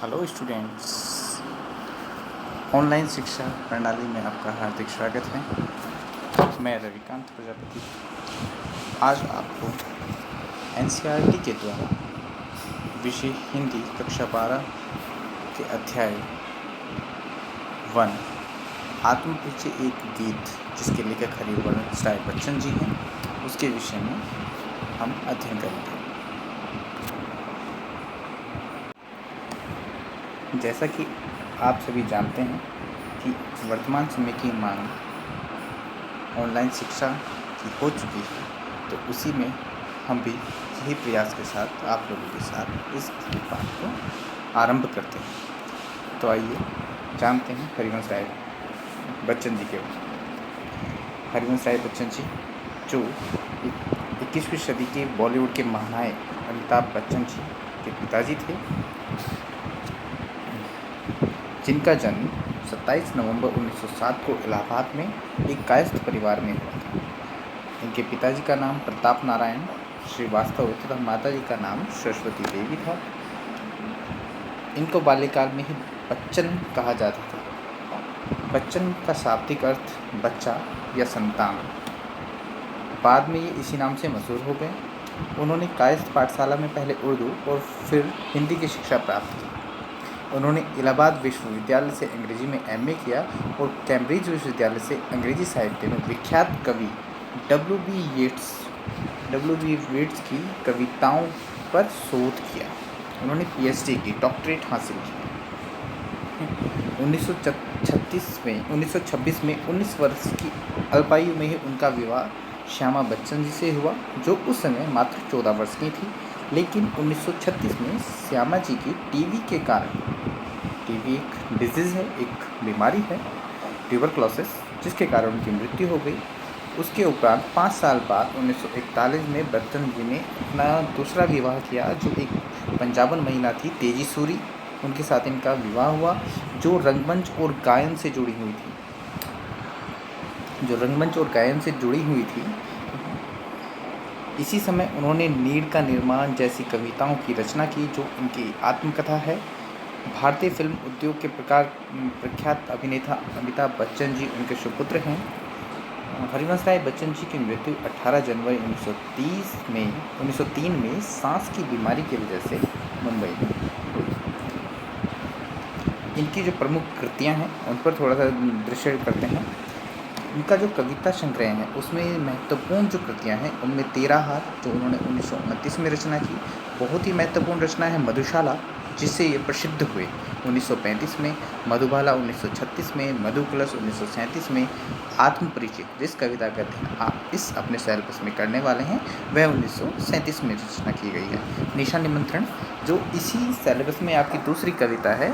Hello students, online शिक्षा प्रणाली में आपका हार्दिक स्वागत है। मैं रविकांत प्रजापति आज आपको एनसीईआरटी के द्वारा विषय हिंदी कक्षा 12 के अध्याय 1 आत्मपरिचय एक गीत, जिसके लेखक हरिवंश राय बच्चन जी हैं, उसके विषय में हम अध्ययन करेंगे। जैसा कि आप सभी जानते हैं कि वर्तमान समय की मांग ऑनलाइन शिक्षा की हो चुकी है, तो उसी में हम भी यही प्रयास के साथ आप लोगों के साथ इस पाठ को आरंभ करते हैं। तो आइए जानते हैं हरिवंश राय बच्चन जी के बारे में। हरिवंश राय बच्चन जी जो 21वीं सदी के बॉलीवुड के महानायक अमिताभ बच्चन जी के पिताजी थे, जिनका जन्म 27 नवंबर 1907 को इलाहाबाद में एक कायस्थ परिवार में हुआ था। इनके पिताजी का नाम प्रताप नारायण श्रीवास्तव तथा माताजी का नाम सरस्वती देवी था। इनको बाल्यकाल में ही बच्चन कहा जाता था। बच्चन का शाब्दिक अर्थ बच्चा या संतान। बाद में ये इसी नाम से मशहूर हो गए। उन्होंने कायस्थ पाठशाला में पहले उर्दू और फिर हिंदी की शिक्षा प्राप्त की। उन्होंने इलाहाबाद विश्वविद्यालय से अंग्रेजी में एमए किया और कैम्ब्रिज विश्वविद्यालय से अंग्रेजी साहित्य में विख्यात कवि डब्ल्यू बी येट्स की कविताओं पर शोध किया। उन्होंने पीएचडी की डॉक्टरेट हासिल की। 1926 में 19 वर्ष की अल्पायु में ही उनका विवाह श्यामा बच्चन जी से हुआ, जो उस समय मात्र 14 वर्ष की थी। लेकिन 1936 में श्यामा जी की टीबी के कारण, टीबी एक डिजीज़ है, एक बीमारी है, ट्यूबरक्लोसिस, जिसके कारण उनकी मृत्यु हो गई। उसके उपरांत 5 साल बाद 1941 में बच्चन जी ने अपना दूसरा विवाह किया, जो एक पंजाबन महिला थी तेजी सूरी, उनके साथ इनका विवाह हुआ, जो रंगमंच और गायन से जुड़ी हुई थी। इसी समय उन्होंने नीड़ का निर्माण जैसी कविताओं की रचना की, जो उनकी आत्मकथा है। भारतीय फिल्म उद्योग के प्रख्यात अभिनेता अमिताभ बच्चन जी उनके सुपुत्र हैं। हरिवंश राय बच्चन जी की मृत्यु 18 जनवरी 1903 में सांस की बीमारी की वजह से मुंबई में हुई। इनकी जो प्रमुख कृतियां हैं उन पर थोड़ा सा दृश्य करते हैं। इनका जो कविता संग्रह है उसमें महत्वपूर्ण जो कृतियां हैं उनमें 13 हार, जो उन्होंने 1929 में रचना की, बहुत ही महत्वपूर्ण रचना है। मधुशाला, जिससे ये प्रसिद्ध हुए 1935 में, मधुबाला 1936 में, मधुकलश 1937 में, आत्मपरिचय, जिस कविता का अध्ययन आप इस अपने सिलेबस में करने वाले हैं, वह 1937 में रचना की गई है। निशा निमंत्रण, जो इसी सिलेबस में आपकी दूसरी कविता है,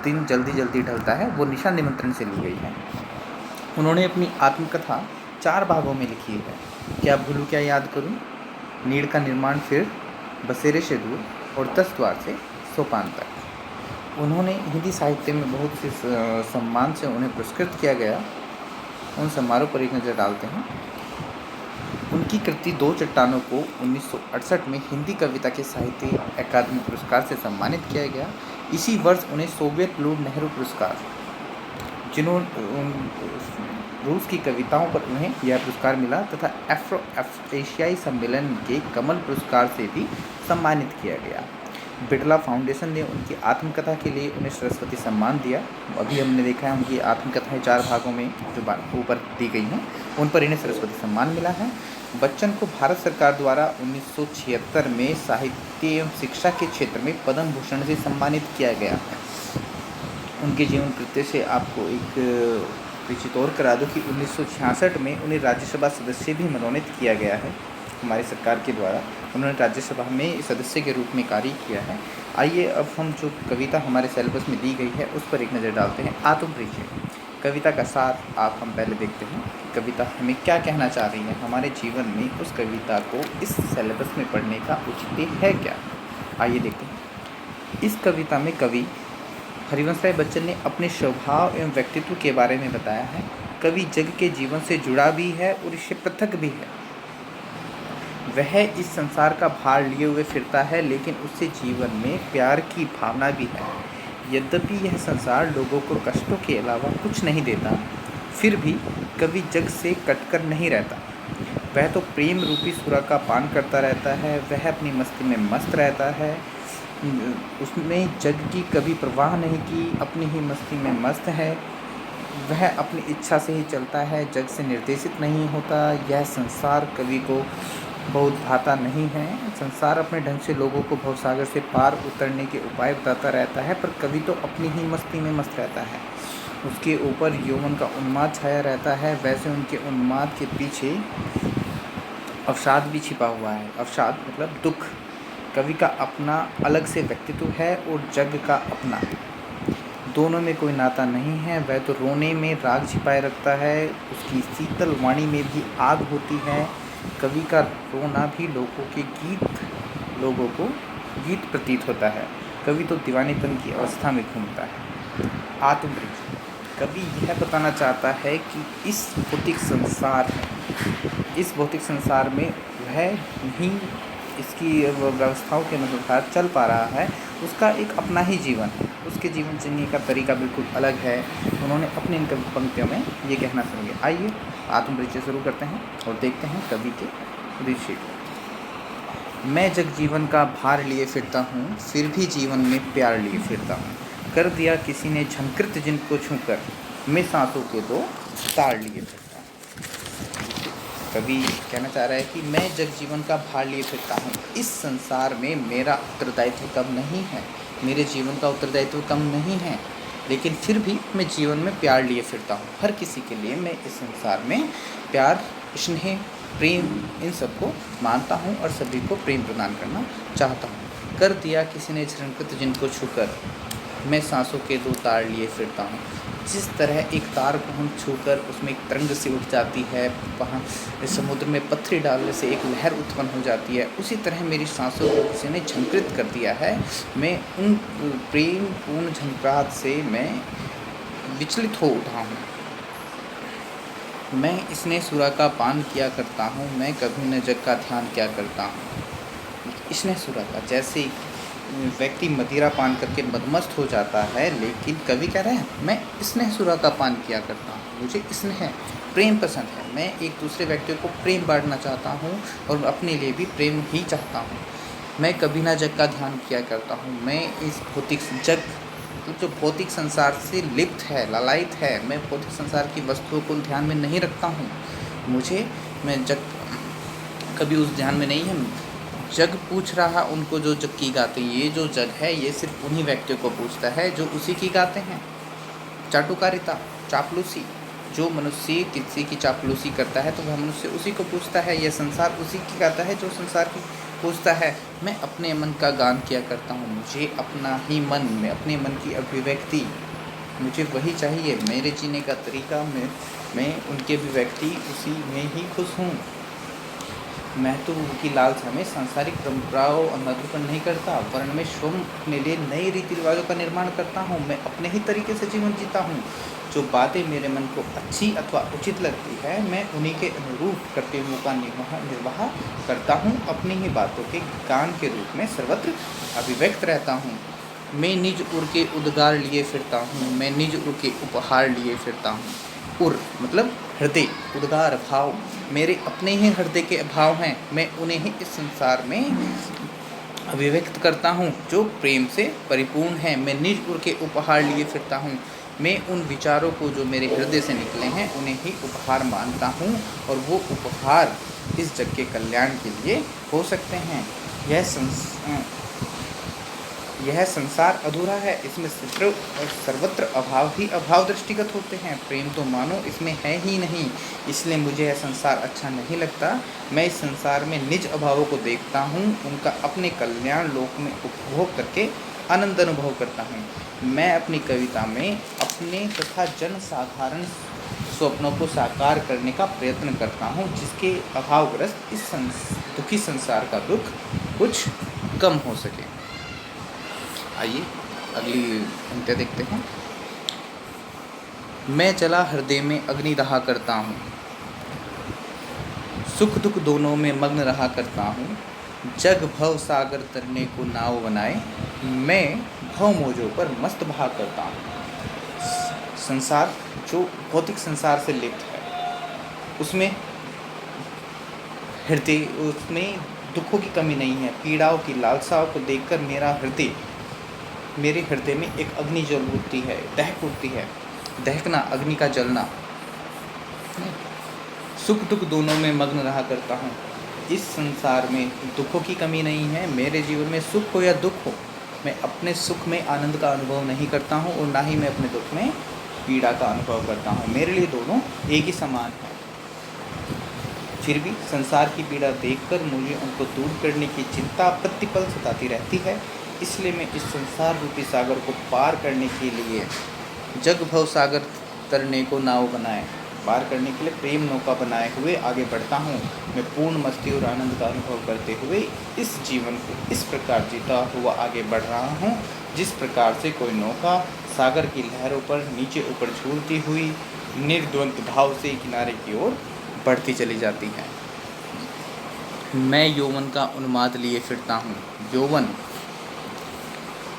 दिन जल्दी जल्दी ढलता है, वो निशा निमंत्रण से ली गई है। उन्होंने अपनी आत्मकथा 4 भागों में लिखी है। क्या भूलूं क्या याद करूं, नीड़ का निर्माण, फिर बसेरे से दूर और 10 द्वार से सोपान तक। उन्होंने हिंदी साहित्य में बहुत से सम्मान से उन्हें पुरस्कृत किया गया। उन समारोह पर एक नज़र डालते हैं। उनकी कृति 2 चट्टानों को 1968 में हिंदी कविता के साहित्य अकादमी पुरस्कार से सम्मानित किया गया। इसी वर्ष उन्हें सोवियत लूट नेहरू पुरस्कार, रूस की कविताओं पर उन्हें यह पुरस्कार मिला, तथा एफ्रो एशियाई सम्मेलन के कमल पुरस्कार से भी सम्मानित किया गया। बिड़ला फाउंडेशन ने उनकी आत्मकथा के लिए उन्हें सरस्वती सम्मान दिया। अभी हमने देखा है उनकी आत्मकथाएं 4 भागों में जो ऊपर दी गई हैं, उन पर इन्हें सरस्वती सम्मान मिला है। बच्चन को भारत सरकार द्वारा 1976 में साहित्य एवं शिक्षा के क्षेत्र में पद्म भूषण से सम्मानित किया गया है। उनके जीवन कृत्य से आपको एक परिचित और करा दूँ कि 1966 में उन्हें राज्यसभा सदस्य भी मनोनीत किया गया है हमारी सरकार के द्वारा। उन्होंने राज्यसभा में सदस्य के रूप में कार्य किया है। आइए अब हम जो कविता हमारे सिलेबस में दी गई है उस पर एक नज़र डालते हैं। आत्मपरिचय, कविता का सार आप हम पहले देखते हैं कि कविता हमें क्या कहना चाह रही है। हमारे जीवन में उस कविता को इस सिलेबस में पढ़ने का औचित्य है क्या, आइए देखते हैं। इस कविता में कवि हरिवंश राय बच्चन ने अपने स्वभाव एवं व्यक्तित्व के बारे में बताया है। कवि जग के जीवन से जुड़ा भी है और इससे पृथक भी है। वह इस संसार का भार लिए हुए फिरता है, लेकिन उससे जीवन में प्यार की भावना भी है। यद्यपि यह संसार लोगों को कष्टों के अलावा कुछ नहीं देता, फिर भी कवि जग से कटकर नहीं रहता। वह तो प्रेम रूपी सुरा का पान करता रहता है, वह अपनी मस्ती में मस्त रहता है। उसने जग की कभी परवाह नहीं की, अपनी ही मस्ती में मस्त है। वह अपनी इच्छा से ही चलता है, जग से निर्देशित नहीं होता। यह संसार कवि को बहुत भाता नहीं है। संसार अपने ढंग से लोगों को भवसागर से पार उतरने के उपाय बताता रहता है, पर कवि तो अपनी ही मस्ती में मस्त रहता है। उसके ऊपर यौवन का उन्माद छाया रहता है, वैसे उनके उन्माद के पीछे अवसाद भी छिपा हुआ है। अवसाद मतलब दुख। कवि का अपना अलग से व्यक्तित्व है और जग का अपना। दोनों में कोई नाता नहीं है। वह तो रोने में राग छिपाए रखता है, उसकी शीतल वाणी में भी आग होती है। कवि का रोना भी लोगों को गीत प्रतीत होता है। कवि तो दीवानेपन की अवस्था में घूमता है। आत्मवृत्ति। कवि यह बताना चाहता है कि इस भौतिक संसार में वह नहीं इसकी व्यवस्थाओं के अनुसार चल पा रहा है। उसका एक अपना ही जीवन है, उसके जीवन जीने का तरीका बिल्कुल अलग है। उन्होंने अपनी इन पंक्तियों में ये कहना सुनिए। आइए आत्मपरिचय शुरू करते हैं और देखते हैं कवि के उद्देश्य को। मैं जग जीवन का भार लिए फिरता हूँ, फिर भी जीवन में प्यार लिए फिरता हूँ। कर दिया किसी ने झंकृत जिनको छूकर, मैं सांसों के दो तार लिए फिरता हूँ। कवि कहना चाह रहा है कि मैं जग जीवन का भार लिए फिरता हूँ। इस संसार में मेरा उत्तरदायित्व कम नहीं है, मेरे जीवन का उत्तरदायित्व कम नहीं है, लेकिन फिर भी मैं जीवन में प्यार लिए फिरता हूँ। हर किसी के लिए मैं इस संसार में प्यार, स्नेह, प्रेम, इन सबको मानता हूँ और सभी को प्रेम प्रदान करना चाहता हूँ। कर दिया किसी ने झंकृत जिनको छूकर, मैं सांसों के दो तार लिए फिरता हूँ। जिस तरह एक तार को हम छूकर उसमें एक तरंग से उठ जाती है, वहाँ समुद्र में पत्थरी डालने से एक लहर उत्पन्न हो जाती है, उसी तरह मेरी सांसों को किसी ने झंकृत कर दिया है। मैं उन प्रेम पूर्ण झंकृत से मैं विचलित हो उठा हूँ। मैं इसने सुरा का पान किया करता हूँ, मैं कभी न जग का ध्यान क्या करता हूँ। इसने सुरा का, जैसे व्यक्ति मदिरा पान करके मदमस्त हो जाता है, लेकिन कवि कह रहे हैं मैं स्नेह सुरा का पान किया करता हूँ, मुझे स्नेह प्रेम पसंद है। मैं एक दूसरे व्यक्ति को प्रेम बांटना चाहता हूँ और अपने लिए भी प्रेम ही चाहता हूँ। मैं कभी ना जग का ध्यान किया करता हूँ। मैं इस भौतिक जग, जो भौतिक संसार से लिप्त है, ललायित है, मैं भौतिक संसार की वस्तुओं को ध्यान में नहीं रखता हूँ। मैं जग कभी उस ध्यान में नहीं है। जग पूछ रहा उनको जो जग की गाते, ये जो जग है ये सिर्फ उन्हीं व्यक्तियों को पूछता है जो उसी की गाते हैं। चाटुकारिता, चापलूसी, जो मनुष्य किसी की चापलूसी करता है तो वह मनुष्य उसी को पूछता है। यह संसार उसी की गाता है जो संसार की पूछता है। मैं अपने मन का गान किया करता हूँ, मुझे अपना ही मन में अपने मन की अभिव्यक्ति, मुझे वही चाहिए। मेरे जीने का तरीका में मैं उनकी अभिव्यक्ति उसी में ही खुश हूँ। मैं तो उनकी लालसा में सांसारिक परंपराओं और अनुरूपण नहीं करता, वर्ण में स्वयं अपने लिए नए रीति रिवाजों का निर्माण करता हूँ। मैं अपने ही तरीके से जीवन जीता हूँ। जो बातें मेरे मन को अच्छी अथवा उचित लगती है, मैं उन्हीं के अनुरूप कर्तव्यों का निर्वाह करता हूँ। अपनी ही बातों के गान के रूप में सर्वत्र अभिव्यक्त रहता हूँ। मैं निज उर के उद्गार लिए फिरता हूँ, मैं निज उर के उपहार लिए फिरता हूँ। उर मतलब हृदय, उद्गार भाव, मेरे अपने ही हृदय के भाव हैं, मैं उन्हें ही इस संसार में अभिव्यक्त करता हूँ जो प्रेम से परिपूर्ण है। मैं निज उर के उपहार लिए फिरता हूँ। मैं उन विचारों को जो मेरे हृदय से निकले हैं उन्हें ही उपहार मानता हूँ, और वो उपहार इस जग के कल्याण के लिए हो सकते हैं। यह संसार अधूरा है, इसमें सर्वत्र अभाव ही अभाव दृष्टिगत होते हैं। प्रेम तो मानो इसमें है ही नहीं, इसलिए मुझे यह संसार अच्छा नहीं लगता। मैं इस संसार में निज अभावों को देखता हूँ, उनका अपने कल्याण लोक में उपभोग करके आनंद अनुभव करता हूँ। मैं अपनी कविता में अपने तथा जन साधारण स्वप्नों को साकार करने का प्रयत्न करता हूँ, जिसके अभावग्रस्त इस दुखी संसार का दुख कुछ कम हो सके। आइए अगली पंक्ति देखते हैं। मैं चला हृदय में अग्नि रहा करता हूँ, सुख दुख दोनों में मग्न रहा करता हूँ। जग भव सागर तरने को नाव बनाए, मैं भव मोजों पर मस्त बहा करता हूँ। संसार जो भौतिक संसार से लिप्त है, उसमें हृदय, उसमें दुखों की कमी नहीं है। पीड़ाओं की लालसाओं को देखकर मेरे हृदय में एक अग्नि जल उठती है, दहक उठती है। दहकना, अग्नि का जलना। सुख दुख दोनों में मग्न रहा करता हूँ। इस संसार में दुखों की कमी नहीं है। मेरे जीवन में सुख हो या दुख हो, मैं अपने सुख में आनंद का अनुभव नहीं करता हूँ और ना ही मैं अपने दुख में पीड़ा का अनुभव करता हूँ। मेरे लिए दोनों एक ही समान है। फिर भी संसार की पीड़ा देखकर मुझे उनको दूर करने की चिंता प्रतिपल सताती रहती है। इसलिए मैं इस संसार रूपी सागर को पार करने के लिए जग भव सागर तरने को नाव बनाए, पार करने के लिए प्रेम नौका बनाए हुए आगे बढ़ता हूँ। मैं पूर्ण मस्ती और आनंद का अनुभव करते हुए इस जीवन को इस प्रकार जीता हुआ आगे बढ़ रहा हूँ, जिस प्रकार से कोई नौका सागर की लहरों पर नीचे ऊपर झूलती हुई निर्द्वंद भाव से किनारे की ओर बढ़ती चली जाती है। मैं यौवन का उन्माद लिए फिरता हूँ।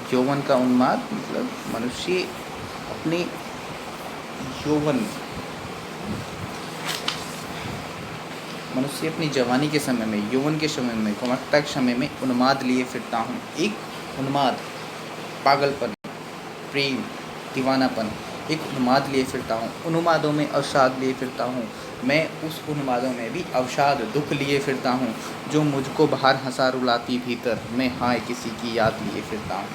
यौवन का उन्माद मतलब मनुष्य अपने मनुष्य अपनी जवानी के समय में, यौवन के समय में, कुमारता के समय में उन्माद लिए फिरता हूँ। एक उन्माद, पागलपन, प्रेम, दीवानापन, एक उन्माद लिए फिरता हूँ। उन्मादों में अवसाद लिए फिरता हूँ। मैं उस उन्मादों में भी अवसाद, दुख लिए फिरता हूँ जो मुझको बाहर हंसा रुलाती, भीतर मैं हाय किसी की याद लिए फिरता हूँ।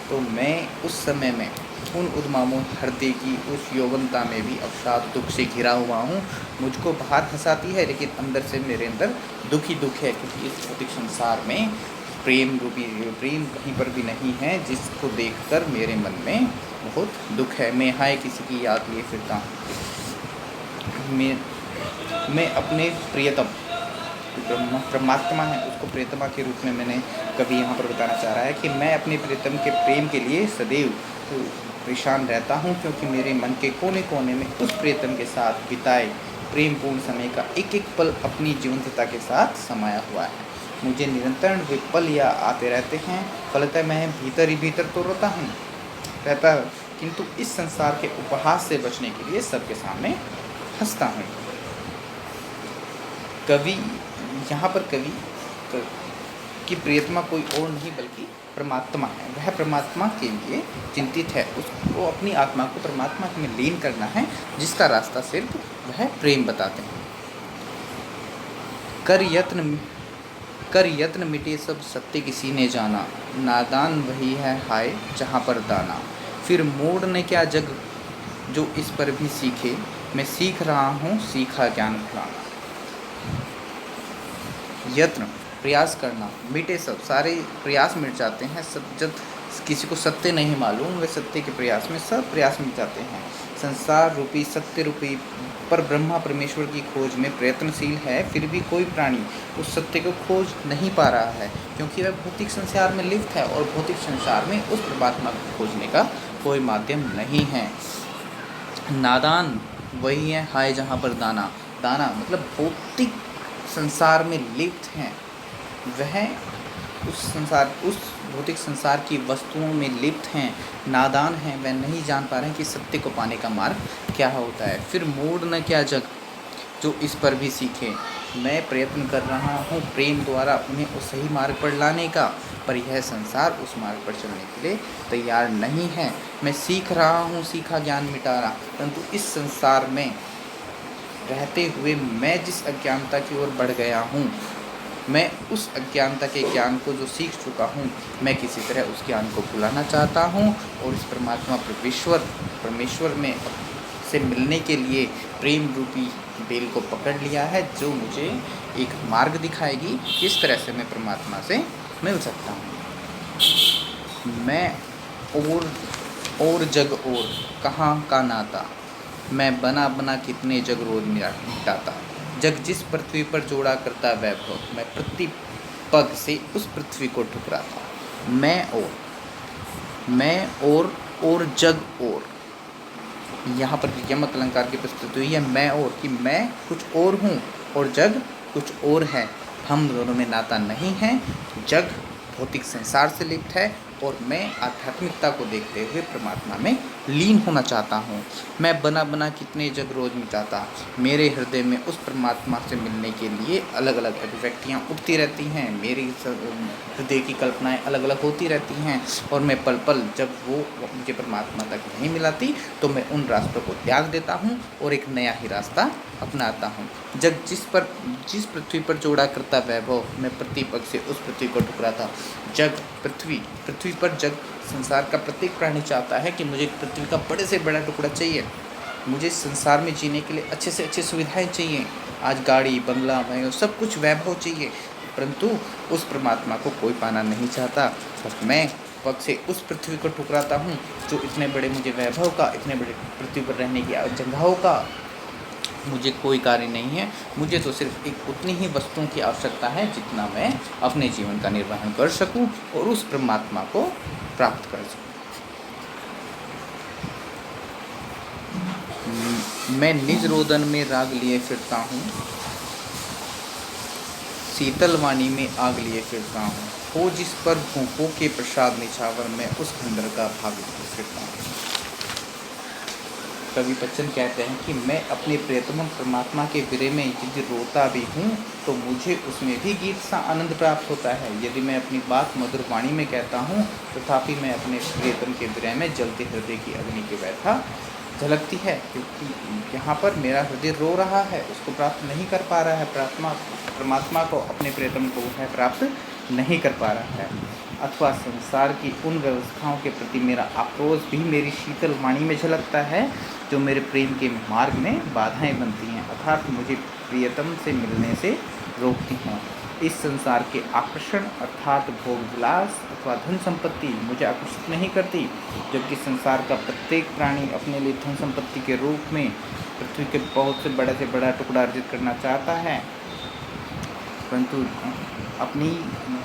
तो मैं उस समय में उन उद्मामों हृदय की उस यौवनता में भी अवसाद, दुख से घिरा हुआ हूँ। मुझको बाहर हंसाती है लेकिन अंदर से मेरे अंदर दुख ही दुख है, क्योंकि इस भौतिक संसार में प्रेम कहीं पर भी नहीं है, जिसको देखकर मेरे मन में बहुत दुख है। मैं हाय किसी की याद लिए फिरता हूँ। मैं अपने प्रियतम, परमात्मा है, उसको प्रियतमा के रूप में मैंने कभी यहाँ पर बताना चाह रहा है कि मैं अपने प्रियतम के प्रेम के लिए सदैव परेशान रहता हूँ, क्योंकि मेरे मन के कोने कोने में उस प्रियतम के साथ बिताए प्रेमपूर्ण समय का एक एक पल अपनी जीवंतता के साथ समाया हुआ है। मुझे निरंतर वे पल या आते रहते हैं। फलतः मैं भीतर ही भीतर तो रहता, किंतु इस संसार के उपहास से बचने के लिए सबके सामने हंसता हूँ। यहाँ पर कवि की प्रियतमा कोई और नहीं बल्कि परमात्मा है। वह परमात्मा के लिए चिंतित है, उसको अपनी आत्मा को परमात्मा में लीन करना है, जिसका रास्ता सिर्फ वह प्रेम बताते हैं। कर यत्न मिटे सब सत्य किसी ने जाना, नादान वही है हाय जहाँ पर दाना। फिर मोड़ ने क्या जग जो इस पर भी सीखे, मैं सीख रहा हूँ सीखा ज्ञान फुलाना। यत्न, प्रयास करना, मिटे सब, सारे प्रयास मिट जाते हैं। सब जब किसी को सत्य नहीं मालूम, वे सत्य के प्रयास में सब प्रयास मिट जाते हैं। संसार रूपी सत्य रूपी पर ब्रह्मा परमेश्वर की खोज में प्रयत्नशील है, फिर भी कोई प्राणी उस सत्य को खोज नहीं पा रहा है, क्योंकि वह भौतिक संसार में लिप्त है और भौतिक संसार में उस परमात्मा को खोजने का कोई माध्यम नहीं है। नादान वही है हाय जहाँ पर दाना। दाना मतलब भौतिक संसार में लिप्त हैं, वह उस भौतिक संसार की वस्तुओं में लिप्त हैं, नादान हैं, वह नहीं जान पा रहे हैं कि सत्य को पाने का मार्ग क्या होता है। फिर मोड़ न क्या जग जो इस पर भी सीखे, मैं प्रयत्न कर रहा हूँ प्रेम द्वारा उन्हें उस सही मार्ग पर लाने का, पर यह संसार उस मार्ग पर चलने के लिए तैयार नहीं है। मैं सीख रहा हूँ सीखा ज्ञान मिटाना, परंतु इस संसार में रहते हुए मैं जिस अज्ञानता की ओर बढ़ गया हूँ, मैं उस अज्ञानता के ज्ञान को जो सीख चुका हूँ, मैं किसी तरह उस ज्ञान को भुलाना चाहता हूँ और इस परमात्मा परमेश्वर में से मिलने के लिए प्रेम रूपी बेल को पकड़ लिया है, जो मुझे एक मार्ग दिखाएगी किस तरह से मैं परमात्मा से मिल सकता हूँ। मैं और जग और कहाँ का नाता, मैं बना बना कितने जग रोज मिटाता। जग जिस पृथ्वी पर जोड़ा करता वैभव, मैं प्रति पग से उस पृथ्वी को ठुकराता। मैं और जग और, यहाँ पर यमक अलंकार की प्रस्तुति हुई है मैं और, कि मैं कुछ और हूँ और जग कुछ और है। हम दोनों में नाता नहीं है। जग भौतिक संसार से लिप्त है और मैं आध्यात्मिकता को देखते हुए परमात्मा में लीन होना चाहता हूँ। मैं बना बना कितने जग रोज मिटाता, मेरे हृदय में उस परमात्मा से मिलने के लिए अलग अलग अभिव्यक्तियाँ उठती रहती हैं, मेरी हृदय की कल्पनाएं अलग अलग होती रहती हैं, और मैं पल पल जब वो मुझे परमात्मा तक नहीं मिलाती तो मैं उन रास्तों को त्याग देता हूँ और एक नया ही रास्ता अपनाता हूँ। जग जिस पृथ्वी पर जोड़ा करता वैभव, मैं प्रतिपल से उस पृथ्वी को ठुकराता। जग पृथ्वी पर जग संसार का प्रत्येक प्राणी चाहता है कि मुझे पृथ्वी का बड़े से बड़ा टुकड़ा चाहिए, मुझे संसार में जीने के लिए अच्छे से अच्छी सुविधाएं चाहिए, आज गाड़ी बंगला महल सब कुछ वैभव चाहिए, परंतु उस परमात्मा को कोई पाना नहीं चाहता। बस मैं पग से उस पृथ्वी को ठुकराता हूँ जो इतने बड़े मुझे वैभव का, इतने बड़े पृथ्वी पर रहने की जगहों का मुझे कोई कार्य नहीं है। मुझे तो सिर्फ एक उतनी ही वस्तुओं की आवश्यकता है जितना मैं अपने जीवन का निर्वहन कर सकूं और उस परमात्मा को प्राप्त कर सकूं। मैं निज रोदन में राग लिए फिरता हूँ, शीतल वाणी में आग लिए फिरता हूँ, हो जिस पर भूपों के प्रसाद निछावर में उस खंडर का भाग लिए फिरता हूँ। कवि बच्चन कहते हैं कि मैं अपने प्रियतम परमात्मा के विरह में यदि रोता भी हूँ तो मुझे उसमें भी गीत सा आनंद प्राप्त होता है। यदि मैं अपनी बात मधुर वाणी में कहता हूँ तथापि मैं अपने प्रियतम के विरह में जलते हृदय की अग्नि की व्यथा झलकती है, क्योंकि यहाँ पर मेरा हृदय रो रहा है, उसको प्राप्त नहीं कर पा रहा है, परमात्मा को, अपने प्रियतम को वह प्राप्त नहीं कर पा रहा है। अथवा संसार की उन व्यवस्थाओं के प्रति मेरा आक्रोश भी मेरी शीतल वाणी में झलकता है जो मेरे प्रेम के मार्ग में बाधाएं बनती हैं, अर्थात मुझे प्रियतम से मिलने से रोकती हैं। इस संसार के आकर्षण अर्थात भोग विलास अथवा धन संपत्ति मुझे आकर्षित नहीं करती, जबकि संसार का प्रत्येक प्राणी अपने लिए धन संपत्ति के रूप में पृथ्वी के बहुत से बड़ा टुकड़ा अर्जित करना चाहता है, परंतु अपनी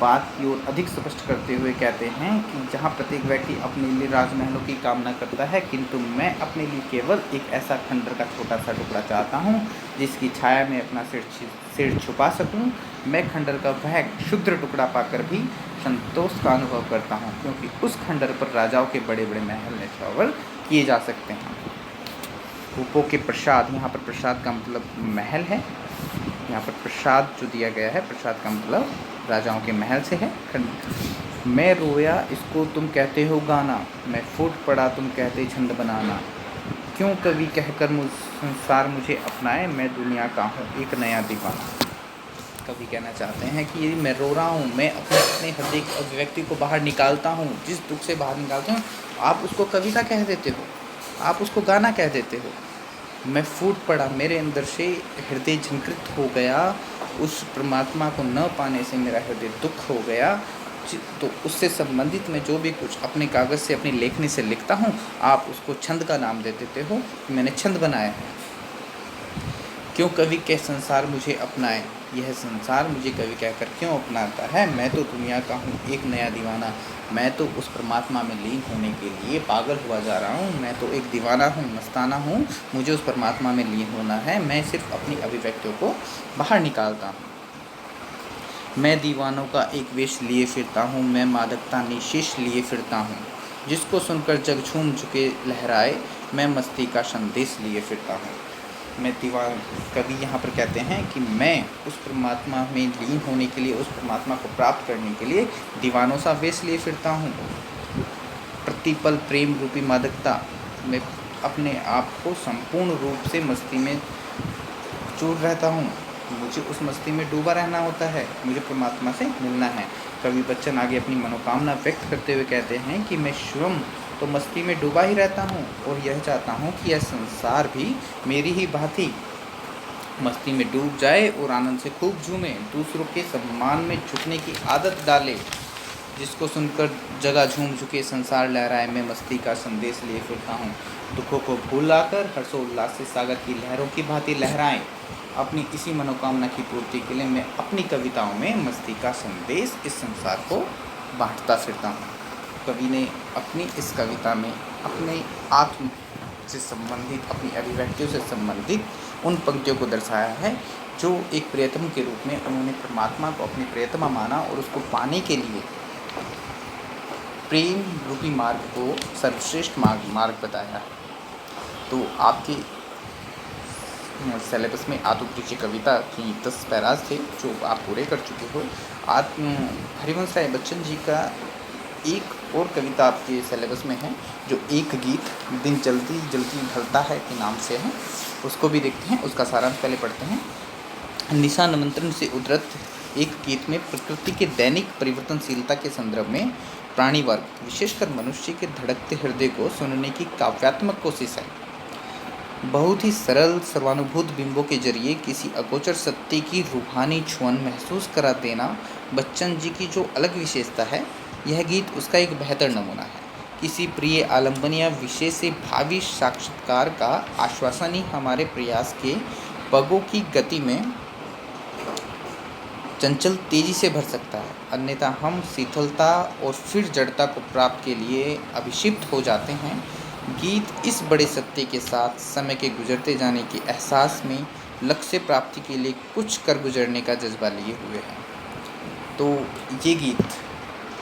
बात की ओर अधिक स्पष्ट करते हुए कहते हैं कि जहाँ प्रत्येक व्यक्ति अपने लिए राजमहलों की कामना करता है, किंतु मैं अपने लिए केवल एक ऐसा खंडर का छोटा सा टुकड़ा चाहता हूँ जिसकी छाया में अपना सिर छुपा सकूँ। मैं खंडर का वह क्षुद्र टुकड़ा पाकर भी संतोष का अनुभव करता हूँ, क्योंकि उस खंडर पर राजाओं के बड़े बड़े महल निछावर किए जा सकते हैं। भूपों के प्रसाद, यहाँ पर प्रसाद का मतलब महल है, यहाँ पर प्रसाद जो दिया गया है, प्रसाद का मतलब राजाओं के महल से है। मैं रोया इसको तुम कहते हो गाना, मैं फूट पड़ा तुम कहते छंद बनाना, क्यों कवि कहकर संसार मुझे अपनाए, मैं दुनिया का हूँ एक नया दीवाना। कवि कहना चाहते हैं कि मैं रो रहा हूँ, मैं अपने हृदय की अभिव्यक्ति को बाहर निकालता हूँ, जिस दुख से बाहर निकालता हूँ आप उसको कविता कह देते हो, आप उसको गाना कह देते हो। मैं फूट पड़ा, मेरे अंदर से हृदय झंकृत हो गया, उस परमात्मा को न पाने से मेरा हृदय दुख हो गया, तो उससे संबंधित मैं जो भी कुछ अपने कागज़ से अपनी लेखनी से लिखता हूँ आप उसको छंद का नाम दे देते हो कि मैंने छंद बनाया है। क्यों कवि के संसार मुझे अपनाए, यह संसार मुझे कवि कहकर क्यों अपनाता है, मैं तो दुनिया का हूँ एक नया दीवाना, मैं तो उस परमात्मा में लीन होने के लिए पागल हुआ जा रहा हूँ, मैं तो एक दीवाना हूँ, मस्ताना हूँ, मुझे उस परमात्मा में लीन होना है, मैं सिर्फ अपनी अभिव्यक्तियों को बाहर निकालता हूँ। मैं दीवानों का एक वेश लिए फिरता हूँ, मैं मादकता निशेष लिए फिरता हूँ, जिसको सुनकर जग झूम चुके लहराए, मैं मस्ती का संदेश लिए फिरता हूँ। मैं दीवान, कवि यहाँ पर कहते हैं कि मैं उस परमात्मा में लीन होने के लिए, उस परमात्मा को प्राप्त करने के लिए दीवानों सा वेश लिए फिरता हूँ। प्रतिपल प्रेम रूपी मादकता, मैं अपने आप को संपूर्ण रूप से मस्ती में चूर रहता हूँ, मुझे उस मस्ती में डूबा रहना होता है, मुझे परमात्मा से मिलना है। कवि बच्चन आगे अपनी मनोकामना व्यक्त करते हुए कहते हैं कि मैं स्वयं तो मस्ती में डूबा ही रहता हूँ और यह चाहता हूँ कि यह संसार भी मेरी ही भांति मस्ती में डूब जाए और आनंद से खूब झूमे, दूसरों के सम्मान में झुकने की आदत डाले, जिसको सुनकर जगह झूम चुके संसार लहराए, मैं मस्ती का संदेश लिए फिरता हूँ। दुखों को भूलाकर हर्षोल्लास से सागर की लहरों की भांति लहराएं। अपनी इसी मनोकामना की पूर्ति के लिए मैं अपनी कविताओं में मस्ती का संदेश इस संसार को बांटता फिरता हूँ। कवि ने अपनी इस कविता में अपने आत्म से संबंधित, अपनी अभिव्यक्तियों से संबंधित उन पंक्तियों को दर्शाया है जो एक प्रियतम के रूप में उन्होंने परमात्मा को अपनी प्रियतमा माना और उसको पाने के लिए प्रेम रूपी मार्ग को सर्वश्रेष्ठ मार्ग बताया है। तो आपके सिलेबस में आत्मपरिचय कविता की 10 पैराज थे जो आप पूरे कर चुके हो। हरिवंश राय बच्चन जी का एक और कविता आपके सिलेबस में है जो एक गीत दिन जल्दी जल्दी ढलता है के नाम से है, उसको भी देखते हैं। उसका सारांश पहले पढ़ते हैं। निशा निमंत्रण से उद्धृत एक गीत में प्रकृति के दैनिक परिवर्तनशीलता के संदर्भ में प्राणी वर्ग विशेषकर मनुष्य के धड़कते हृदय को सुनने की काव्यात्मक कोशिश है। बहुत ही सरल सर्वानुभूत बिंबों के जरिए किसी अगोचर सत्य की रूहानी छुअन महसूस करा देना बच्चन जी की जो अलग विशेषता है, यह गीत उसका एक बेहतर नमूना है। किसी प्रिय आलम्बन या विषय से भावी साक्षात्कार का आश्वासन ही हमारे प्रयास के पगों की गति में चंचल तेजी से भर सकता है, अन्यथा हम शीतलता और फिर जड़ता को प्राप्त के लिए अभिषिक्त हो जाते हैं। गीत इस बड़े सत्य के साथ समय के गुजरते जाने के एहसास में लक्ष्य प्राप्ति के लिए कुछ कर गुजरने का जज्बा लिए हुए हैं। तो ये गीत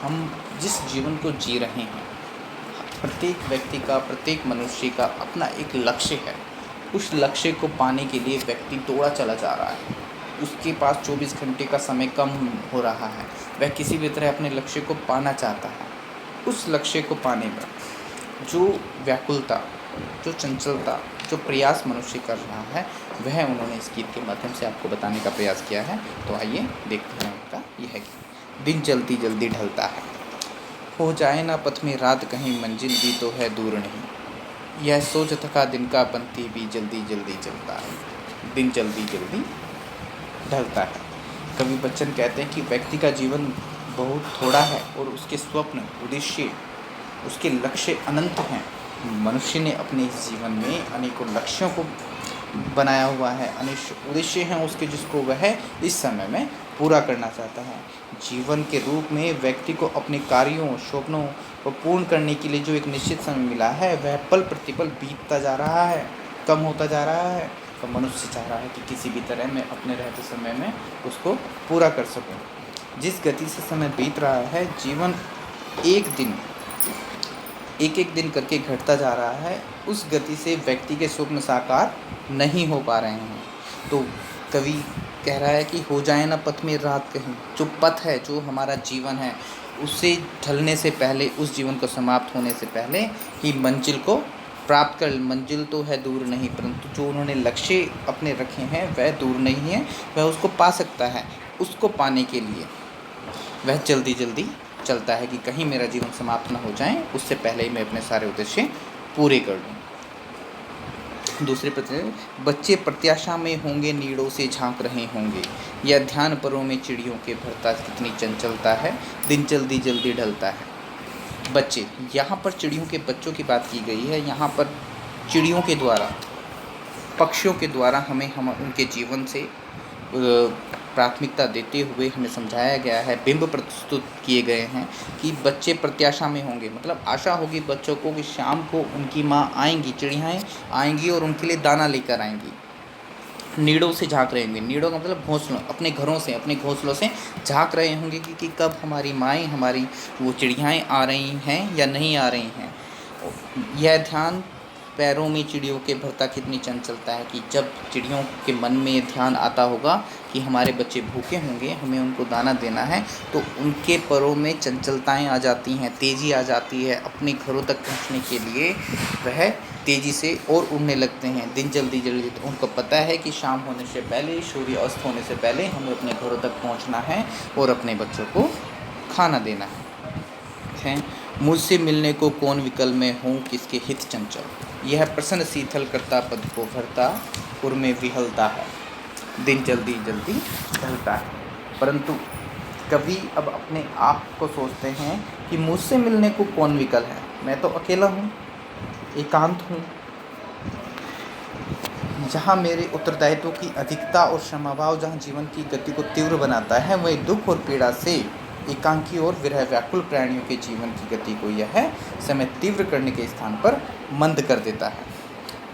हम जिस जीवन को जी रहे हैं, प्रत्येक व्यक्ति का, प्रत्येक मनुष्य का अपना एक लक्ष्य है। उस लक्ष्य को पाने के लिए व्यक्ति दौड़ा चला जा रहा है। उसके पास 24 घंटे का समय कम हो रहा है। वह किसी भी तरह अपने लक्ष्य को पाना चाहता है। उस लक्ष्य को पाने में जो व्याकुलता, जो चंचलता, जो प्रयास मनुष्य कर रहा है, वह उन्होंने इस गीत के माध्यम से आपको बताने का प्रयास किया है। तो आइए देखते हैं उनका यह गीत। दिन जल्दी जल्दी ढलता है, हो जाए ना पथ में रात, कहीं मंजिल भी तो है दूर नहीं। यह सोच थका दिन का पंथी भी जल्दी जल्दी चलता है। दिन जल्दी जल्दी ढलता है। कवि बच्चन कहते हैं कि व्यक्ति का जीवन बहुत थोड़ा है और उसके स्वप्न, उद्देश्य, उसके लक्ष्य अनंत हैं। मनुष्य ने अपने इस जीवन में अनेकों लक्ष्यों को बनाया हुआ है, अनेक उद्देश्य हैं उसके, जिसको वह इस समय में पूरा करना चाहता है। जीवन के रूप में व्यक्ति को अपने कार्यों, स्वप्नों को पूर्ण करने के लिए जो एक निश्चित समय मिला है, वह पल प्रतिपल बीतता जा रहा है, कम होता जा रहा है। तो मनुष्य चाह रहा है कि किसी भी तरह मैं अपने रहते समय में उसको पूरा कर सकूं। जिस गति से समय बीत रहा है, जीवन एक एक दिन करके घटता जा रहा है, उस गति से व्यक्ति के स्वप्न साकार नहीं हो पा रहे हैं। तो कवि कह रहा है कि हो जाए ना पथ में रात, कहीं जो पथ है, जो हमारा जीवन है, उससे ढलने से पहले, उस जीवन को समाप्त होने से पहले ही मंजिल को प्राप्त कर। मंजिल तो है दूर नहीं, परंतु जो उन्होंने लक्ष्य अपने रखे हैं वह दूर नहीं है, वह उसको पा सकता है। उसको पाने के लिए वह जल्दी जल्दी चलता है कि कहीं मेरा जीवन समाप्त न हो जाए, उससे पहले ही मैं अपने सारे उद्देश्य पूरे कर लूँ। दूसरे प्रश्न, बच्चे प्रत्याशा में होंगे, नीड़ों से झांक रहे होंगे, या ध्यान परों में चिड़ियों के भरता कितनी चंचलता है, दिन जल्दी जल्दी ढलता है। बच्चे, यहाँ पर चिड़ियों के बच्चों की बात की गई है। यहाँ पर चिड़ियों के द्वारा, पक्षियों के द्वारा हम उनके जीवन से प्राथमिकता देते हुए हमें समझाया गया है, बिंब प्रस्तुत किए गए हैं कि बच्चे प्रत्याशा में होंगे, मतलब आशा होगी बच्चों को कि शाम को उनकी माँ आएंगी, चिड़ियाएँ आएंगी और उनके लिए दाना लेकर आएंगी। नीड़ों से झांक रहे होंगे, नीड़ों का मतलब घोंसलों, अपने घरों से, अपने घोंसलों से झांक रहे होंगे कि कब हमारी माएँ, हमारी वो चिड़ियाएँ आ रही हैं या नहीं आ रही हैं। यह ध्यान पैरों में चिड़ियों के भरता कितनी चंचलता है कि जब चिड़ियों के मन में ये ध्यान आता होगा कि हमारे बच्चे भूखे होंगे, हमें उनको दाना देना है, तो उनके पैरों में चंचलताएं आ जाती हैं, तेज़ी आ जाती है। अपने घरों तक पहुंचने के लिए वह तेज़ी से और उड़ने लगते हैं, दिन जल्दी जल्दी। तो उनको पता है कि शाम होने से पहले, सूर्य अस्त होने से पहले हमें अपने घरों तक पहुँचना है और अपने बच्चों को खाना देना है। मुझसे मिलने को कौन विकल में हूँ, किसके हित चंचल, यह प्रसन्न शीतल करता पद को भरता, उर में विहलता है, दिन जल्दी जल्दी ढलता है। परंतु कभी अब अपने आप को सोचते हैं कि मुझसे मिलने को कौन विकल है, मैं तो अकेला हूँ, एकांत हूँ। जहाँ मेरे उत्तरदायित्व की अधिकता और क्षमाभाव जहाँ जीवन की गति को तीव्र बनाता है, वही दुख और पीड़ा से एकांकी और विरह व्याकुल प्राणियों के जीवन की गति को यह समय तीव्र करने के स्थान पर मंद कर देता है।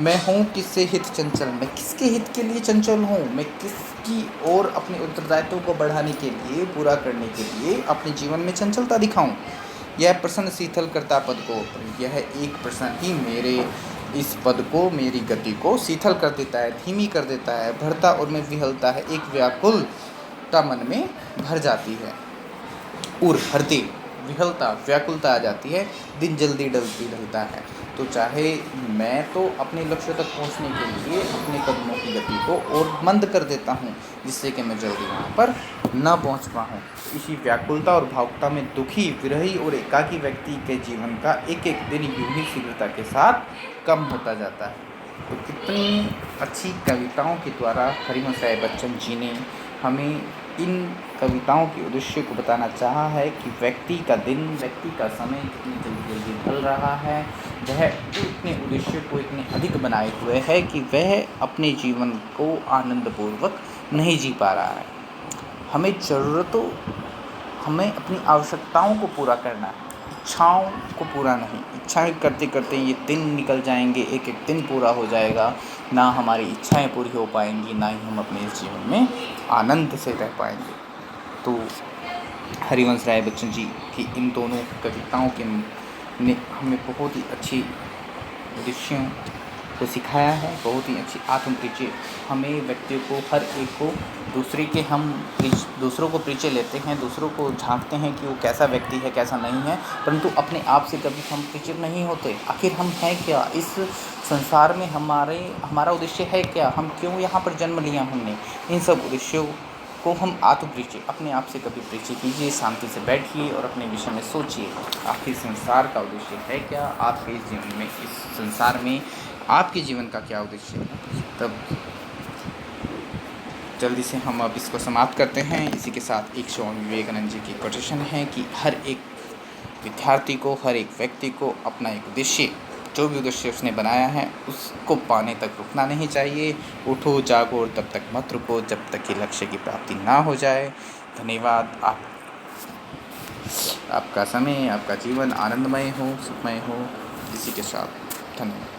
मैं हूँ किससे हित चंचल, मैं किसके हित के लिए चंचल हूँ, मैं किसकी और अपने उत्तरदायित्व को बढ़ाने के लिए, पूरा करने के लिए अपने जीवन में चंचलता दिखाऊँ। यह प्रश्न शीतल करता पद को, यह एक प्रश्न ही मेरे इस पद को, मेरी गति को शीतल कर देता है, धीमी कर देता है, भरता और में विहलता है, एक व्याकुलता मन में भर जाती है। और हृदय विहलता, व्याकुलता आ जाती है, दिन जल्दी ढलता है। तो चाहे मैं तो अपने लक्ष्य तक पहुंचने के लिए अपने कदमों की गति को और मंद कर देता हूं, जिससे कि मैं जल्दी वहां पर न पहुंच पाऊँ। इसी व्याकुलता और भावुकता में दुखी, विरही और एकाकी व्यक्ति के जीवन का एक एक दिन यूं ही शीघ्रता के साथ कम होता जाता है। तो कितनी अच्छी कविताओं के द्वारा हरिवंश राय बच्चन जी ने हमें इन कविताओं के उद्देश्य को बताना चाहा है कि व्यक्ति का दिन, व्यक्ति का समय कितनी जल्दी जल्दी ढल रहा है। वह अपने उद्देश्य को इतने अधिक बनाए हुए है कि वह अपने जीवन को आनंदपूर्वक नहीं जी पा रहा है। हमें हमें अपनी आवश्यकताओं को पूरा करना है, इच्छाओं को पूरा नहीं। इच्छाएं करते करते ये दिन निकल जाएंगे, एक एक दिन पूरा हो जाएगा, ना हमारी इच्छाएं पूरी हो पाएंगी, ना ही हम अपने इस जीवन में आनंद से रह पाएंगे। तो हरिवंश राय बच्चन जी की इन दोनों कविताओं ने हमें बहुत ही अच्छी उद्देश्यों को सिखाया है, बहुत ही अच्छी आत्मपरिचय। हमें व्यक्तियों को, हर एक को दूसरों को परिचय लेते हैं, दूसरों को झांकते हैं कि वो कैसा व्यक्ति है, कैसा नहीं है, परंतु अपने आप से कभी हम परिचित नहीं होते। आखिर हम हैं क्या, इस संसार में हमारा उद्देश्य है क्या, हम क्यों यहाँ पर जन्म लिया हमने। इन सब उद्देश्यों को हम आत्मपरिचय, अपने आप से कभी परिचय कीजिए, शांति से बैठिए और अपने विषय में सोचिए, आखिर संसार का उद्देश्य है क्या, आपके इस जीवन में, इस संसार में आपके जीवन का क्या उद्देश्य है। तब जल्दी से हम अब इसको समाप्त करते हैं। इसी के साथ एक स्वामी विवेकानंद जी की कोटेशन है कि हर एक विद्यार्थी को, हर एक व्यक्ति को अपना एक उद्देश्य, जो भी उद्देश्य उसने बनाया है, उसको पाने तक रुकना नहीं चाहिए। उठो जागो और तब तक मत रुको, जब तक कि लक्ष्य की प्राप्ति ना हो जाए। धन्यवाद। आपका समय, आपका जीवन आनंदमय हो, सुखमय हो। इसी के साथ धन्यवाद।